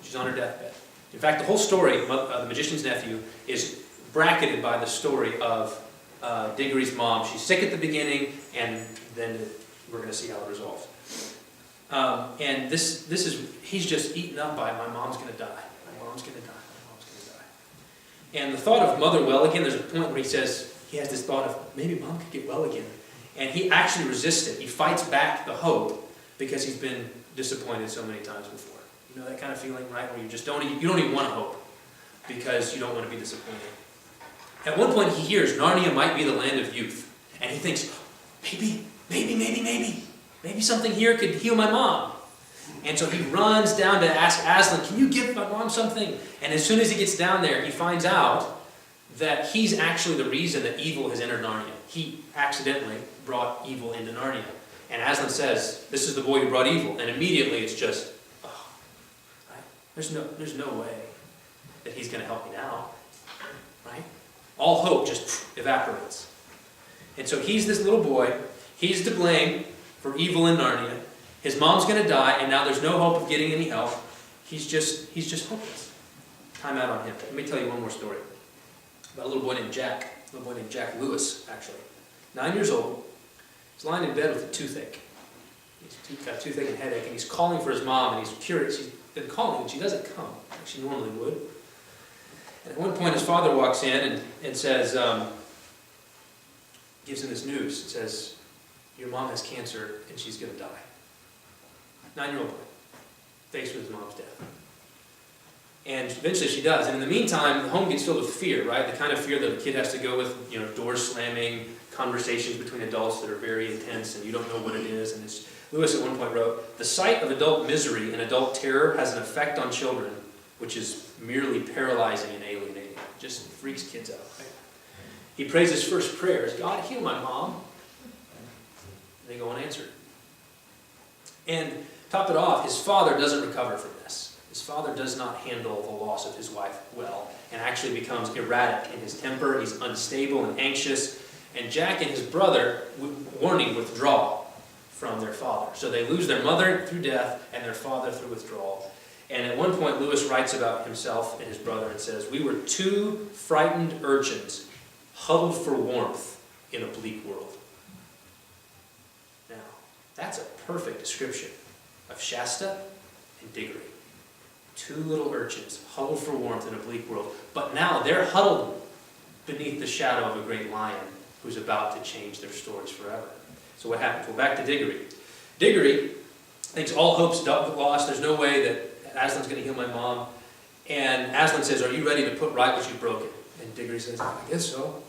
She's on her deathbed. In fact, the whole story, the magician's nephew, is bracketed by the story of Diggory's mom. She's sick at the beginning, and then we're going to see how it resolves. And this is, he's just eaten up by, my mom's going to die. My mom's going to die. My mom's going to die. And the thought of Mother well again, there's a point where he says, he has this thought of, maybe Mom could get well again. And he actually resists it. He fights back the hope because he's been disappointed so many times before. You know that kind of feeling, right? Where you just don't even want to hope because you don't want to be disappointed. At one point he hears Narnia might be the land of youth. And he thinks, maybe something here could heal my mom. And so he runs down to ask Aslan, can you give my mom something? And as soon as he gets down there, he finds out that he's actually the reason that evil has entered Narnia. He accidentally brought evil into Narnia. And Aslan says, this is the boy who brought evil. And immediately it's just, oh, right? There's no way that he's going to help me now. Right? All hope just evaporates. And so he's this little boy. He's to blame for evil in Narnia. His mom's going to die, and now there's no hope of getting any help. He's just hopeless. Time out on him. Let me tell you one more story about a little boy named Jack. A little boy named Jack Lewis, actually. 9 years old. He's lying in bed with a toothache. He's got a toothache and headache, and he's calling for his mom, and he's curious. He's been calling, and she doesn't come like she normally would. And at one point, his father walks in and says, gives him this news. It says, your mom has cancer, and she's going to die. 9-year-old boy, faced with his mom's death. And eventually she does. And in the meantime, the home gets filled with fear, right? The kind of fear that a kid has to go with, doors slamming, conversations between adults that are very intense, and you don't know what it is. And Lewis at one point wrote, the sight of adult misery and adult terror has an effect on children, which is merely paralyzing and alienating. It just freaks kids out, right? He prays his first prayers, God, heal my mom. And they go unanswered. And top it off, his father doesn't recover from this. His father does not handle the loss of his wife well and actually becomes erratic in his temper. He's unstable and anxious. And Jack and his brother, warning, withdraw from their father. So they lose their mother through death and their father through withdrawal. And at one point, Lewis writes about himself and his brother and says, we were two frightened urchins huddled for warmth in a bleak world. Now, that's a perfect description of Shasta and Diggory. Two little urchins huddled for warmth in a bleak world. But now they're huddled beneath the shadow of a great lion who's about to change their stories forever. So what happens? Well, back to Diggory. Diggory thinks all hope's lost. There's no way that Aslan's going to heal my mom. And Aslan says, are you ready to put right what you've broken? And Diggory says, I guess so.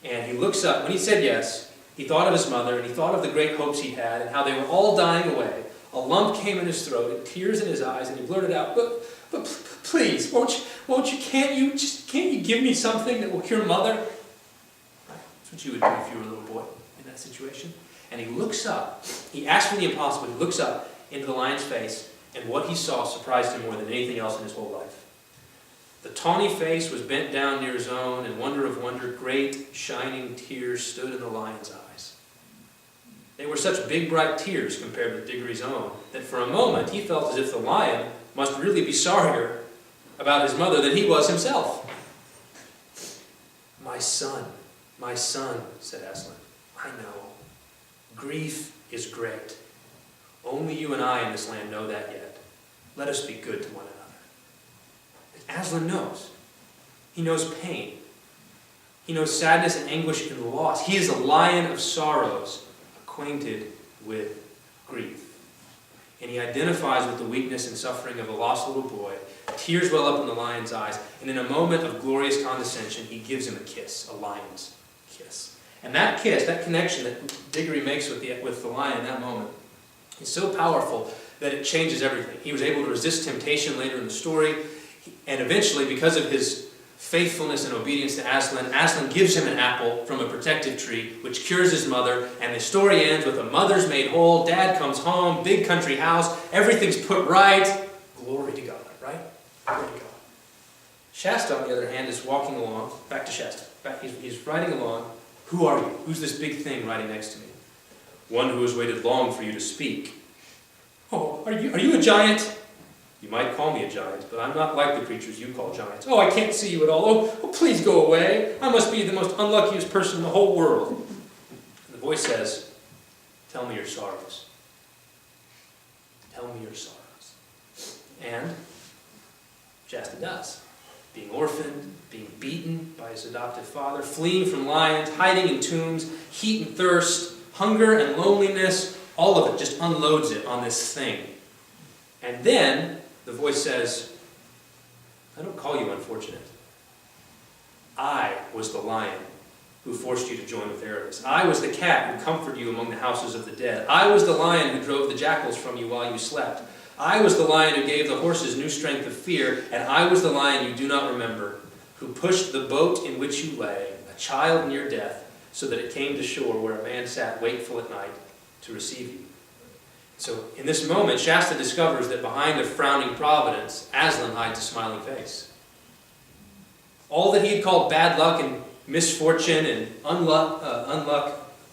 And he looks up. When he said yes, he thought of his mother, and he thought of the great hopes he had and how they were all dying away. A lump came in his throat and tears in his eyes, and he blurted out, but please, can't you give me something that will cure Mother? That's what you would do if you were a little boy in that situation. And he looks up. He asked for the impossible. He looks up into the lion's face, and what he saw surprised him more than anything else in his whole life. The tawny face was bent down near his own, and wonder of wonder, great shining tears stood in the lion's eyes. They were such big, bright tears compared with Diggory's own, that for a moment he felt as if the lion must really be sorrier about his mother than he was himself. my son, said Aslan. I know. Grief is great. Only you and I in this land know that yet. Let us be good to one another. And Aslan knows. He knows pain. He knows sadness and anguish and loss. He is a lion of sorrows, acquainted with grief. And he identifies with the weakness and suffering of a lost little boy. Tears well up in the lion's eyes. And in a moment of glorious condescension, he gives him a kiss, a lion's kiss. And that kiss, that connection that Diggory makes with the lion in that moment, is so powerful that it changes everything. He was able to resist temptation later in the story. And eventually, because of his faithfulness and obedience to Aslan gives him an apple from a protective tree, which cures his mother, and the story ends with a mother's made whole, dad comes home, big country house, everything's put right. Glory to God, right? Glory to God. Shasta, on the other hand, is walking along, back to Shasta. He's riding along. Who are you? Who's this big thing riding next to me? One who has waited long for you to speak. Oh, are you a giant? You might call me a giant, but I'm not like the creatures you call giants. Oh, I can't see you at all. Oh, please go away. I must be the most unluckiest person in the whole world. And the voice says, tell me your sorrows. Tell me your sorrows. And Shasta does. Being orphaned, being beaten by his adoptive father, fleeing from lions, hiding in tombs, heat and thirst, hunger and loneliness, all of it just unloads it on this thing. And then the voice says, I don't call you unfortunate. I was the lion who forced you to join with Erebus. I was the cat who comforted you among the houses of the dead. I was the lion who drove the jackals from you while you slept. I was the lion who gave the horses new strength of fear, and I was the lion you do not remember, who pushed the boat in which you lay, a child near death, so that it came to shore where a man sat wakeful at night to receive you. So in this moment, Shasta discovers that behind a frowning providence, Aslan hides a smiling face. All that he had called bad luck and misfortune and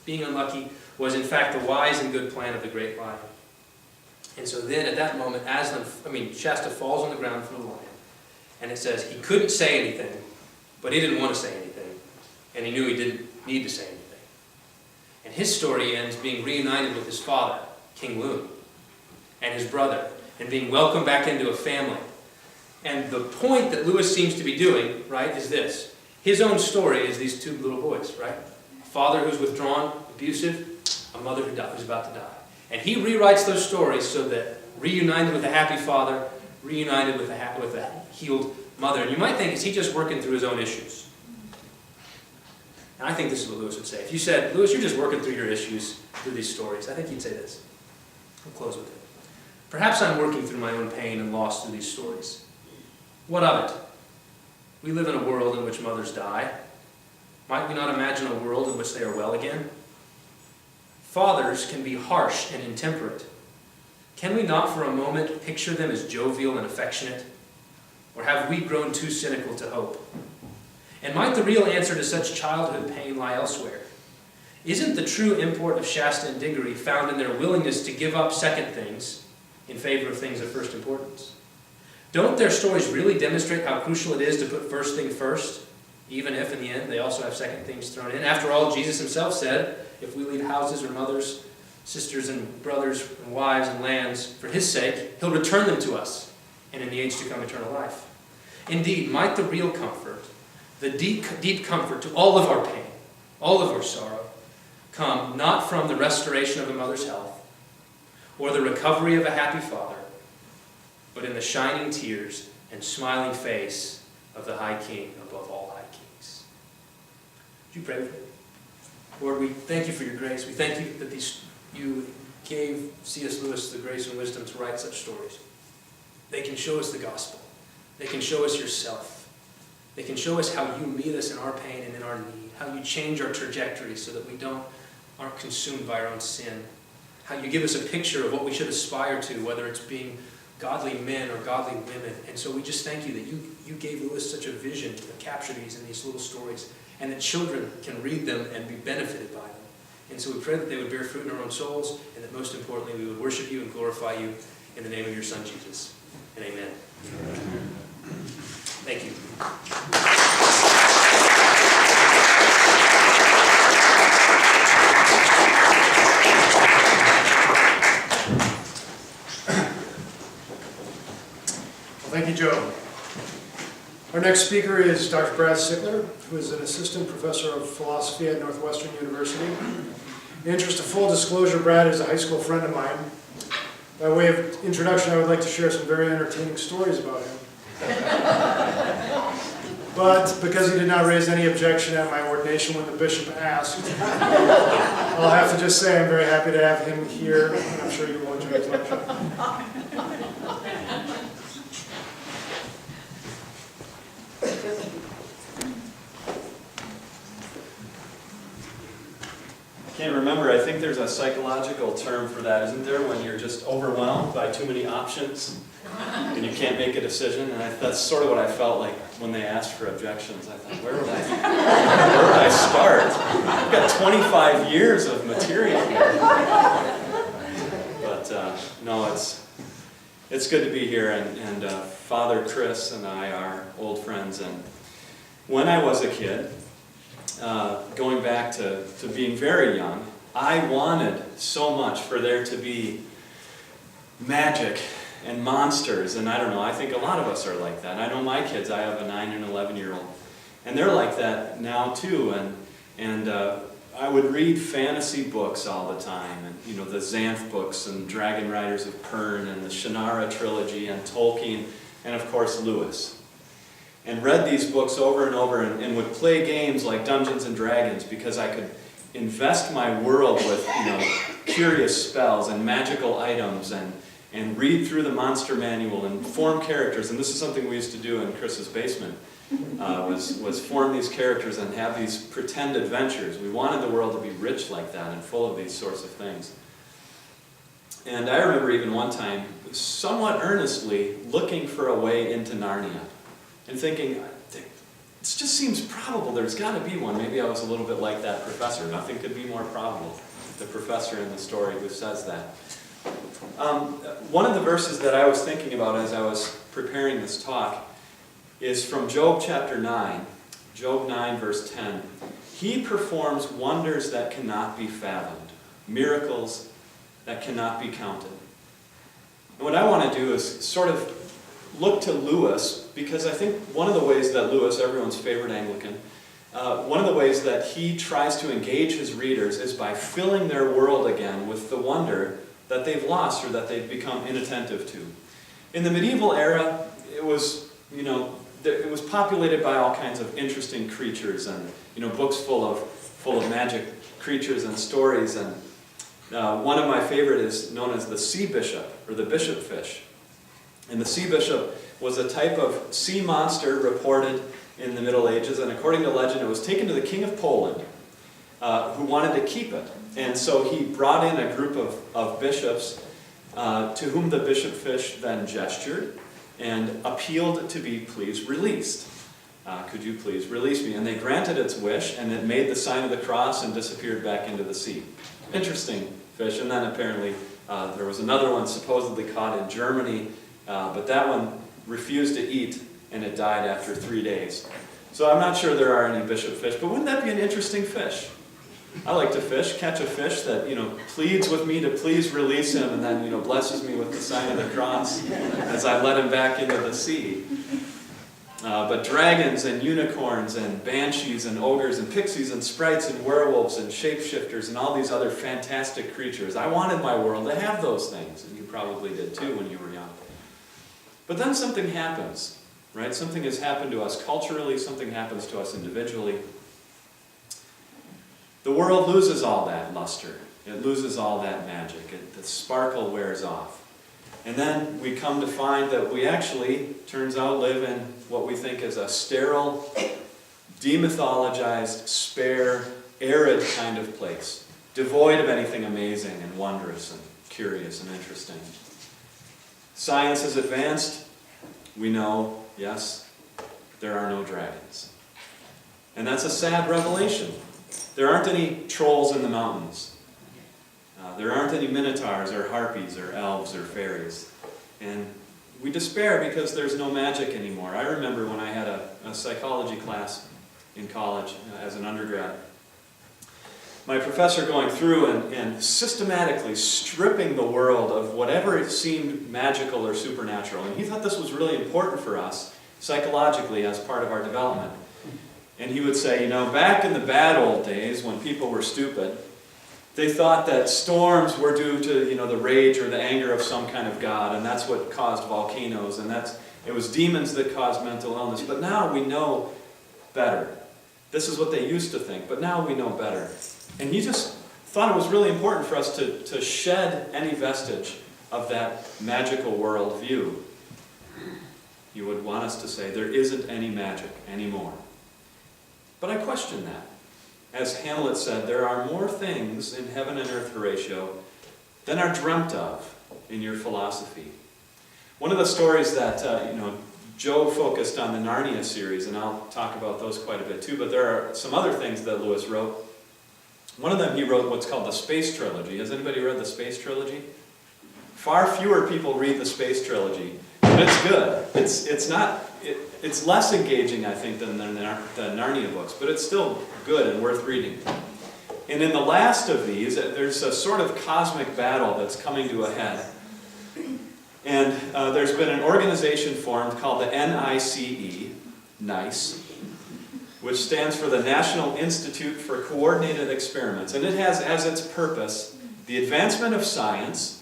being unlucky, was in fact the wise and good plan of the great lion. And so then at that moment, Shasta falls on the ground from the lion. And it says he couldn't say anything, but he didn't want to say anything. And he knew he didn't need to say anything. And his story ends being reunited with his father, King Loon, and his brother, and being welcomed back into a family. And the point that Lewis seems to be doing, right, is this. His own story is these two little boys, right? A father who's withdrawn, abusive, a mother who's about to die. And he rewrites those stories so that reunited with a happy father, reunited with a healed mother. And you might think, is he just working through his own issues? And I think this is what Lewis would say. If you said, Lewis, you're just working through your issues through these stories, I think he'd say this. I'll close with it. Perhaps I'm working through my own pain and loss through these stories. What of it? We live in a world in which mothers die. Might we not imagine a world in which they are well again? Fathers can be harsh and intemperate. Can we not for a moment picture them as jovial and affectionate? Or have we grown too cynical to hope? And might the real answer to such childhood pain lie elsewhere? Isn't the true import of Shasta and Diggory found in their willingness to give up second things in favor of things of first importance? Don't their stories really demonstrate how crucial it is to put first thing first, even if in the end they also have second things thrown in? After all, Jesus himself said, if we leave houses or mothers, sisters and brothers and wives and lands for his sake, he'll return them to us, and in the age to come eternal life. Indeed, might the real comfort, the deep comfort to all of our pain, all of our sorrow, come not from the restoration of a mother's health, or the recovery of a happy father, but in the shining tears and smiling face of the High King above all high kings. Would you pray with me? Lord, we thank you for your grace. We thank you that you gave C.S. Lewis the grace and wisdom to write such stories. They can show us the gospel. They can show us yourself. They can show us how you meet us in our pain and in our need, how you change our trajectory so that we aren't consumed by our own sin, how you give us a picture of what we should aspire to, whether it's being godly men or godly women. And so we just thank you that you gave Lewis such a vision to capture these in these little stories, and that children can read them and be benefited by them. And so we pray that they would bear fruit in our own souls, and that most importantly we would worship you and glorify you in the name of your Son Jesus. And amen. Thank you. Thank you, Joe. Our next speaker is Dr. Brad Sickler, who is an assistant professor of philosophy at Northwestern University. In the interest of full disclosure, Brad is a high school friend of mine. By way of introduction, I would like to share some very entertaining stories about him. But because he did not raise any objection at my ordination when the bishop asked, I'll have to just say I'm very happy to have him here, and I'm sure you will enjoy his lecture. I can't remember. I think there's a psychological term for that, isn't there? When you're just overwhelmed by too many options and you can't make a decision. And that's sort of what I felt like when they asked for objections. I thought, where would I start? I've got 25 years of material here. But no, It's good to be here, and Father Chris and I are old friends. And when I was a kid, going back to being very young, I wanted so much for there to be magic and monsters, and I don't know, I think a lot of us are like that. I know my kids, I have a 9 and 11-year-old, and they're like that now too, and I would read fantasy books all the time, and you know, the Xanth books, and Dragon Riders of Pern, and the Shannara trilogy, and Tolkien, and of course Lewis. And read these books over and over, and would play games like Dungeons and Dragons, because I could invest my world with, you know, curious spells and magical items, and read through the monster manual and form characters. And this is something we used to do in Chris's basement, was form these characters and have these pretend adventures. We wanted the world to be rich like that and full of these sorts of things. And I remember even one time, somewhat earnestly, looking for a way into Narnia and thinking, it just seems probable, there's got to be one. Maybe I was a little bit like that professor. Nothing could be more probable. The professor in the story who says that. One of the verses that I was thinking about as I was preparing this talk is from Job chapter 9. Job 9 verse 10. He performs wonders that cannot be fathomed, miracles that cannot be counted. And what I want to do is sort of look to Lewis, because I think one of the ways that Lewis, everyone's favorite Anglican, one of the ways that he tries to engage his readers is by filling their world again with the wonder that they've lost or that they've become inattentive to. In the medieval era, it was, you know, it was populated by all kinds of interesting creatures, and you know, books full of magic creatures and stories. And one of my favorite is known as the sea bishop, or the bishop fish. And the sea bishop was a type of sea monster reported in the Middle Ages, and according to legend, it was taken to the king of Poland, who wanted to keep it. And so he brought in a group of bishops to whom the bishop fish then gestured and appealed to be please released. Could you please release me? And they granted its wish, and it made the sign of the cross and disappeared back into the sea. Interesting fish. And then apparently there was another one supposedly caught in Germany, but that one refused to eat, and it died after 3 days. So I'm not sure there are any bishop fish, but wouldn't that be an interesting fish? I like to fish, catch a fish that, you know, pleads with me to please release him, and then, you know, blesses me with the sign of the cross as I let him back into the sea. But dragons and unicorns and banshees and ogres and pixies and sprites and werewolves and shapeshifters and all these other fantastic creatures. I wanted my world to have those things, and you probably did too when you were young. But then something happens, right? Something has happened to us culturally, something happens to us individually. The world loses all that luster. It loses all that magic. The sparkle wears off. And then we come to find that we actually, turns out, live in what we think is a sterile, demythologized, spare, arid kind of place, devoid of anything amazing and wondrous and curious and interesting. Science has advanced. We know, yes, there are no dragons. And that's a sad revelation. There aren't any trolls in the mountains. There aren't any minotaurs or harpies or elves or fairies. And we despair because there's no magic anymore. I remember when I had a psychology class in college as an undergrad, my professor going through and systematically stripping the world of whatever it seemed magical or supernatural. And he thought this was really important for us psychologically as part of our development. And he would say, you know, back in the bad old days when people were stupid, they thought that storms were due to, you know, the rage or the anger of some kind of god, and that's what caused volcanoes, and it was demons that caused mental illness. But now we know better. This is what they used to think, but now we know better. And he just thought it was really important for us to shed any vestige of that magical worldview. He would want us to say, there isn't any magic anymore. But I question that. As Hamlet said, there are more things in heaven and earth, Horatio, than are dreamt of in your philosophy. One of the stories that, Joe focused on the Narnia series, and I'll talk about those quite a bit too, but there are some other things that Lewis wrote. One of them, he wrote what's called the Space Trilogy. Has anybody read the Space Trilogy? Far fewer people read the space trilogy, but it's good. It's less engaging, I think, than the Narnia books, but it's still good and worth reading. And in the last of these, there's a sort of cosmic battle that's coming to a head. And there's been an organization formed called the NICE, which stands for the National Institute for Coordinated Experiments. And it has as its purpose the advancement of science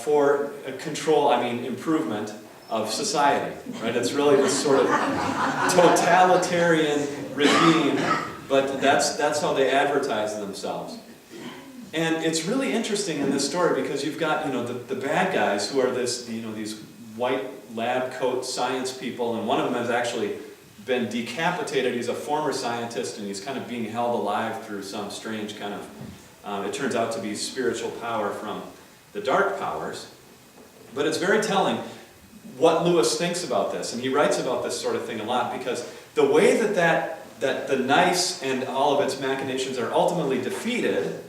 for improvement of society. Right? It's really this sort of totalitarian regime, but that's how they advertise themselves. And it's really interesting in this story because you've got the bad guys who are these white lab coat science people, and one of them has actually been decapitated. He's a former scientist, and he's kind of being held alive through some strange kind of, it turns out to be spiritual power from the dark powers. But it's very telling what Lewis thinks about this, and he writes about this sort of thing a lot, because the way that the NICE and all of its machinations are ultimately defeated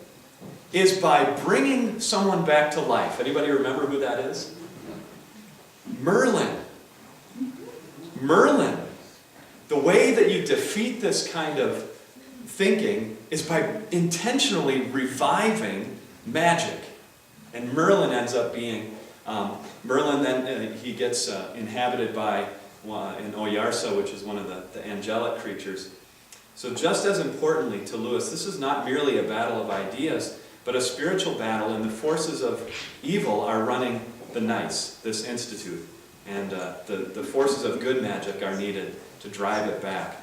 is by bringing someone back to life. Anybody remember who that is? Merlin. Merlin. The way that you defeat this kind of thinking is by intentionally reviving magic. And Merlin ends up being, Merlin then, he gets inhabited by, in Oyarsa, which is one of the angelic creatures. So just as importantly to Lewis, this is not merely a battle of ideas, but a spiritual battle, and the forces of evil are running the NICE, this institute. And the forces of good magic are needed to drive it back.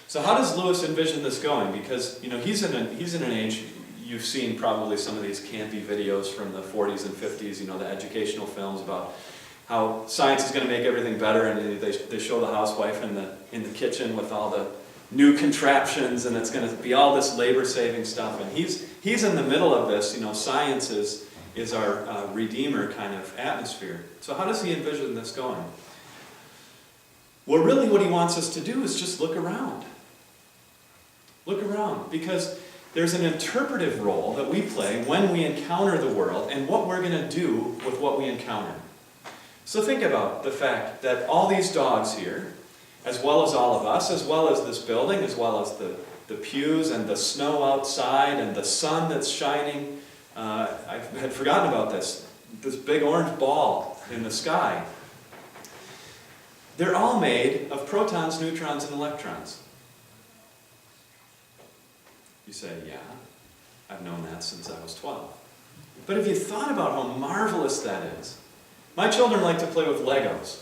So how does Lewis envision this going? Because he's in an age, you've seen probably some of these campy videos from the 40s and 50s, the educational films about how science is going to make everything better, and they show the housewife in the kitchen with all the new contraptions, and it's going to be all this labor-saving stuff. And he's in the middle of this. Science is our redeemer kind of atmosphere. So how does he envision this going? Well, really what he wants us to do is just look around. Look around, because there's an interpretive role that we play when we encounter the world and what we're going to do with what we encounter. So think about the fact that all these dogs here, as well as all of us, as well as this building, as well as the pews and the snow outside and the sun that's shining, I had forgotten about this big orange ball in the sky. They're all made of protons, neutrons, and electrons. You say, yeah, I've known that since I was 12. But have you thought about how marvelous that is? My children like to play with Legos.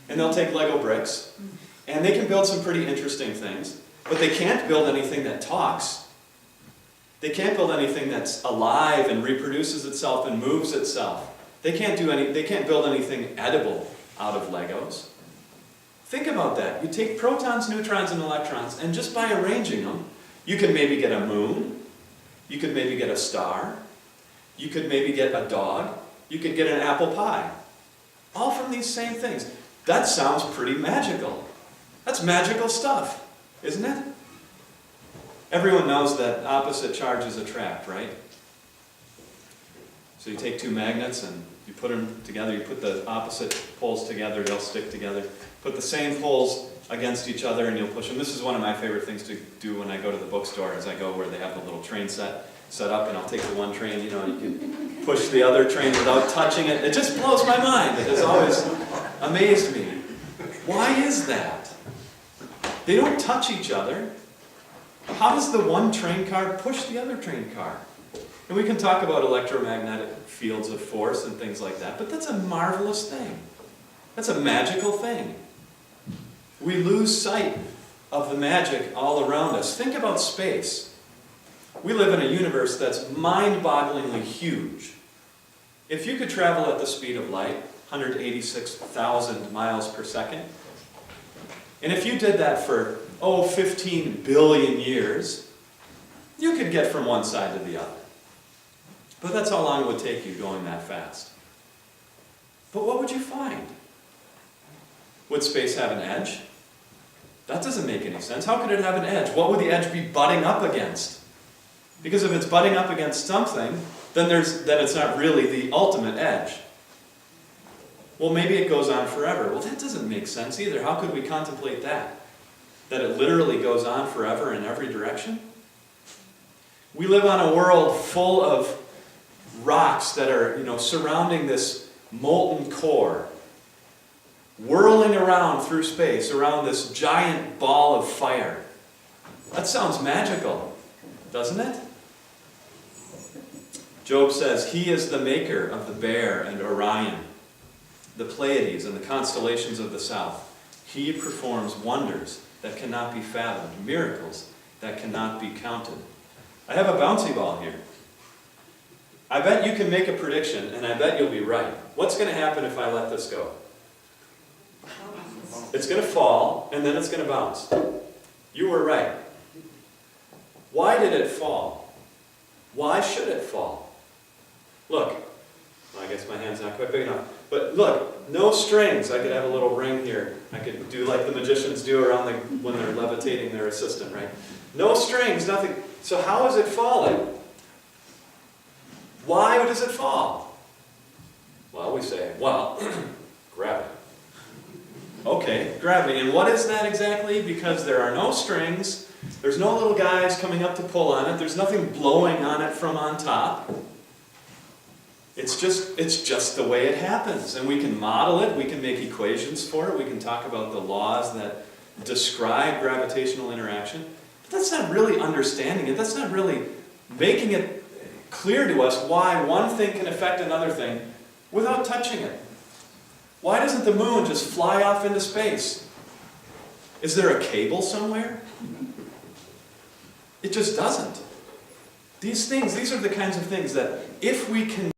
And they'll take Lego bricks, and they can build some pretty interesting things, but they can't build anything that talks. They can't build anything that's alive and reproduces itself and moves itself. They can't build anything edible out of Legos. Think about that. You take protons, neutrons, and electrons, and just by arranging them, you could maybe get a moon, you could maybe get a star, you could maybe get a dog, you could get an apple pie. All from these same things. That sounds pretty magical. That's magical stuff, isn't it? Everyone knows that opposite charges attract, right? So you take two magnets and you put them together, you put the opposite poles together, they'll stick together. Put the same poles against each other and you'll push them. This is one of my favorite things to do when I go to the bookstore, as I go where they have the little train set up, and I'll take the one train, and you can push the other train without touching it. It just blows my mind. It has always amazed me. Why is that? They don't touch each other. How does the one train car push the other train car? And we can talk about electromagnetic fields of force and things like that, but that's a marvelous thing. That's a magical thing. We lose sight of the magic all around us. Think about space. We live in a universe that's mind-bogglingly huge. If you could travel at the speed of light, 186,000 miles per second, and if you did that for, 15 billion years, you could get from one side to the other. But that's how long it would take you going that fast. But what would you find? Would space have an edge? That doesn't make any sense. How could it have an edge? What would the edge be butting up against? Because if it's butting up against something, then it's not really the ultimate edge. Well, maybe it goes on forever. Well, that doesn't make sense either. How could we contemplate that? That it literally goes on forever in every direction? We live on a world full of rocks that are, surrounding this molten core, whirling around through space, around this giant ball of fire. That sounds magical, doesn't it? Job says, He is the maker of the Bear and Orion, the Pleiades and the constellations of the south. He performs wonders that cannot be fathomed, miracles that cannot be counted. I have a bouncy ball here. I bet you can make a prediction, and I bet you'll be right. What's going to happen if I let this go? It's going to fall, and then it's going to bounce. You were right. Why did it fall? Why should it fall? Look. Well, I guess my hand's not quite big enough. But look, no strings. I could have a little ring here. I could do like the magicians do around when they're levitating their assistant, right? No strings, nothing. So how is it falling? Why does it fall? Well, we say, gravity. Okay, gravity. And what is that exactly? Because there are no strings, there's no little guys coming up to pull on it, there's nothing blowing on it from on top. It's just the way it happens. And we can model it, we can make equations for it, we can talk about the laws that describe gravitational interaction. But that's not really understanding it, that's not really making it clear to us why one thing can affect another thing without touching it. Why doesn't the moon just fly off into space? Is there a cable somewhere? It just doesn't. These are the kinds of things that if we can